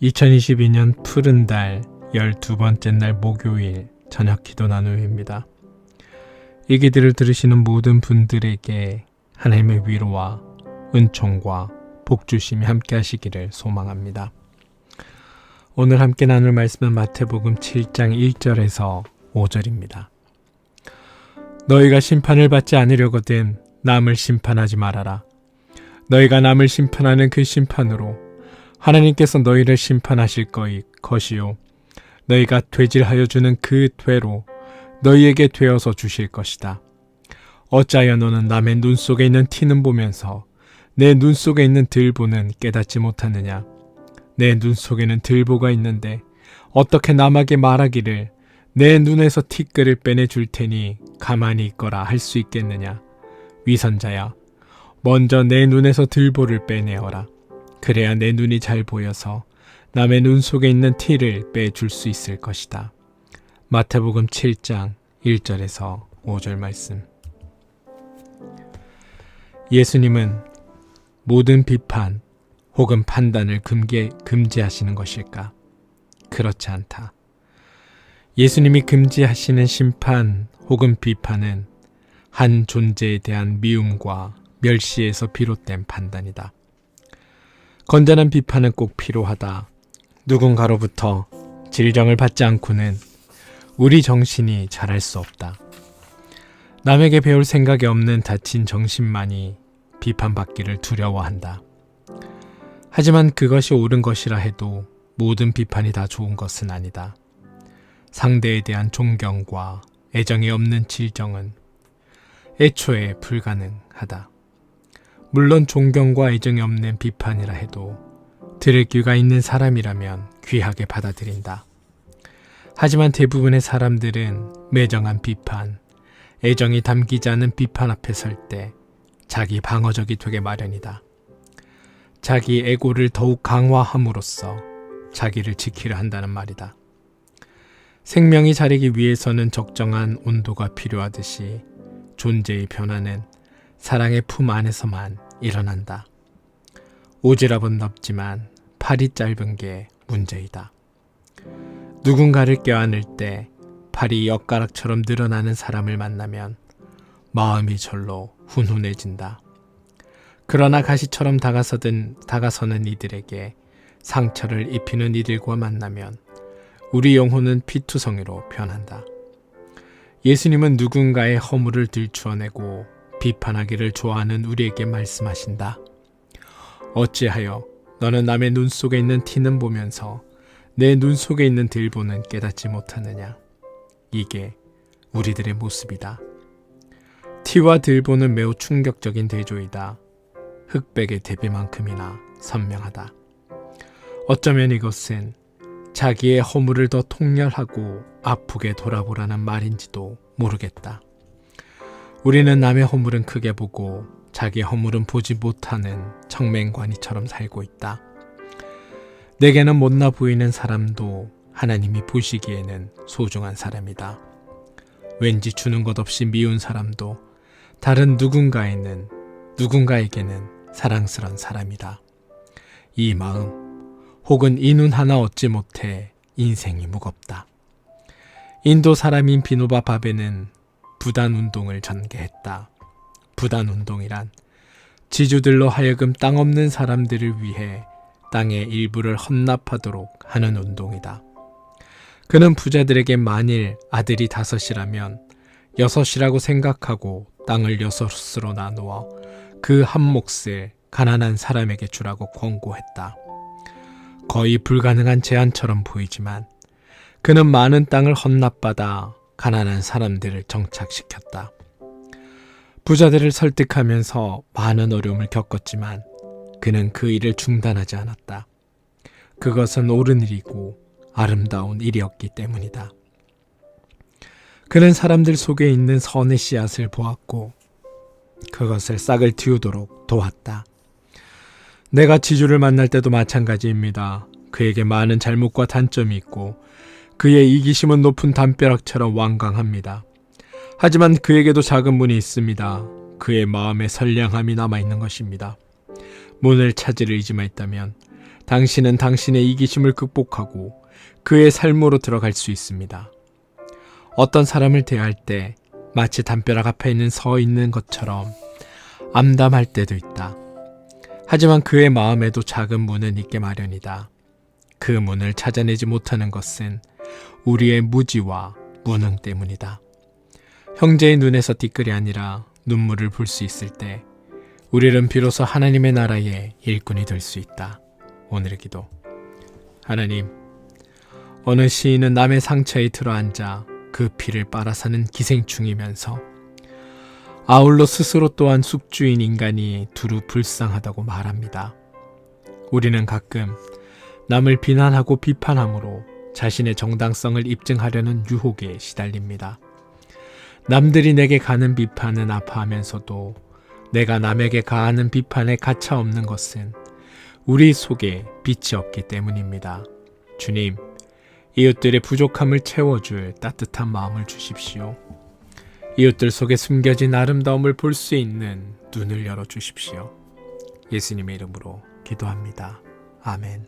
2022년 푸른 달 12번째 날 목요일 저녁 기도 나눔입니다. 이 기도를 들으시는 모든 분들에게 하나님의 위로와 은총과 복주심이 함께 하시기를 소망합니다. 오늘 함께 나눌 말씀은 마태복음 7장 1절에서 5절입니다. 너희가 심판을 받지 않으려거든 남을 심판하지 말아라. 너희가 남을 심판하는 그 심판으로 하나님께서 너희를 심판하실 것이요 너희가 되질하여 주는 그 되로 너희에게 되어서 주실 것이다. 어찌하여 너는 남의 눈 속에 있는 티는 보면서 내 눈 속에 있는 들보는 깨닫지 못하느냐? 내 눈 속에는 들보가 있는데 어떻게 남에게 말하기를 내 눈에서 티끌을 빼내줄 테니 가만히 있거라 할 수 있겠느냐? 위선자야, 먼저 내 눈에서 들보를 빼내어라. 그래야 내 눈이 잘 보여서 남의 눈 속에 있는 티를 빼줄 수 있을 것이다. 마태복음 7장 1절에서 5절 말씀. 예수님은 모든 비판 혹은 판단을 금지하시는 것일까? 그렇지 않다. 예수님이 금지하시는 심판 혹은 비판은 한 존재에 대한 미움과 멸시에서 비롯된 판단이다. 건전한 비판은 꼭 필요하다. 누군가로부터 질정을 받지 않고는 우리 정신이 자랄 수 없다. 남에게 배울 생각이 없는 다친 정신만이 비판받기를 두려워한다. 하지만 그것이 옳은 것이라 해도 모든 비판이 다 좋은 것은 아니다. 상대에 대한 존경과 애정이 없는 질정은 애초에 불가능하다. 물론 존경과 애정이 없는 비판이라 해도 들을 귀가 있는 사람이라면 귀하게 받아들인다. 하지만 대부분의 사람들은 매정한 비판, 애정이 담기지 않은 비판 앞에 설 때 자기 방어적이 되게 마련이다. 자기 에고를 더욱 강화함으로써 자기를 지키려 한다는 말이다. 생명이 자리기 위해서는 적정한 온도가 필요하듯이 존재의 변화는 사랑의 품 안에서만 일어난다. 오지랖은 넓지만 팔이 짧은 게 문제이다. 누군가를 껴안을 때 팔이 엿가락처럼 늘어나는 사람을 만나면 마음이 절로 훈훈해진다. 그러나 가시처럼 다가서는 이들에게 상처를 입히는 이들과 만나면 우리 영혼은 피투성이로 변한다. 예수님은 누군가의 허물을 들추어내고 비판하기를 좋아하는 우리에게 말씀하신다. 어찌하여 너는 남의 눈 속에 있는 티는 보면서 내 눈 속에 있는 들보는 깨닫지 못하느냐? 이게 우리들의 모습이다. 티와 들보는 매우 충격적인 대조이다. 흑백의 대비만큼이나 선명하다. 어쩌면 이것은 자기의 허물을 더 통렬하고 아프게 돌아보라는 말인지도 모르겠다. 우리는 남의 허물은 크게 보고 자기 허물은 보지 못하는 청맹관이처럼 살고 있다. 내게는 못나 보이는 사람도 하나님이 보시기에는 소중한 사람이다. 왠지 주는 것 없이 미운 사람도 다른 누군가에게는 사랑스러운 사람이다. 이 마음 혹은 이 눈 하나 얻지 못해 인생이 무겁다. 인도 사람인 비노바 바베는 부단운동을 전개했다. 부단운동이란 지주들로 하여금 땅 없는 사람들을 위해 땅의 일부를 헌납하도록 하는 운동이다. 그는 부자들에게 만일 아들이 5이라면 6이라고 생각하고 땅을 6으로 나누어 그 한 몫을 가난한 사람에게 주라고 권고했다. 거의 불가능한 제안처럼 보이지만 그는 많은 땅을 헌납받아 가난한 사람들을 정착시켰다. 부자들을 설득하면서 많은 어려움을 겪었지만 그는 그 일을 중단하지 않았다. 그것은 옳은 일이고 아름다운 일이었기 때문이다. 그는 사람들 속에 있는 선의 씨앗을 보았고 그것을 싹을 틔우도록 도왔다. 내가 지주를 만날 때도 마찬가지입니다. 그에게 많은 잘못과 단점이 있고 그의 이기심은 높은 담벼락처럼 완강합니다. 하지만 그에게도 작은 문이 있습니다. 그의 마음에 선량함이 남아있는 것입니다. 문을 찾으려 의지만 있다면 당신은 당신의 이기심을 극복하고 그의 삶으로 들어갈 수 있습니다. 어떤 사람을 대할 때 마치 담벼락 앞에 서 있는 것처럼 암담할 때도 있다. 하지만 그의 마음에도 작은 문은 있게 마련이다. 그 문을 찾아내지 못하는 것은 우리의 무지와 무능 때문이다. 형제의 눈에서 티끌이 아니라 눈물을 볼 수 있을 때 우리는 비로소 하나님의 나라의 일꾼이 될 수 있다. 오늘의 기도. 하나님, 어느 시인은 남의 상처에 들어앉아 그 피를 빨아사는 기생충이면서 아울러 스스로 또한 숙주인 인간이 두루 불쌍하다고 말합니다. 우리는 가끔 남을 비난하고 비판함으로 자신의 정당성을 입증하려는 유혹에 시달립니다. 남들이 내게 가는 비판은 아파하면서도 내가 남에게 가하는 비판에 가차없는 것은 우리 속에 빛이 없기 때문입니다. 주님, 이웃들의 부족함을 채워줄 따뜻한 마음을 주십시오. 이웃들 속에 숨겨진 아름다움을 볼 수 있는 눈을 열어주십시오. 예수님의 이름으로 기도합니다. 아멘.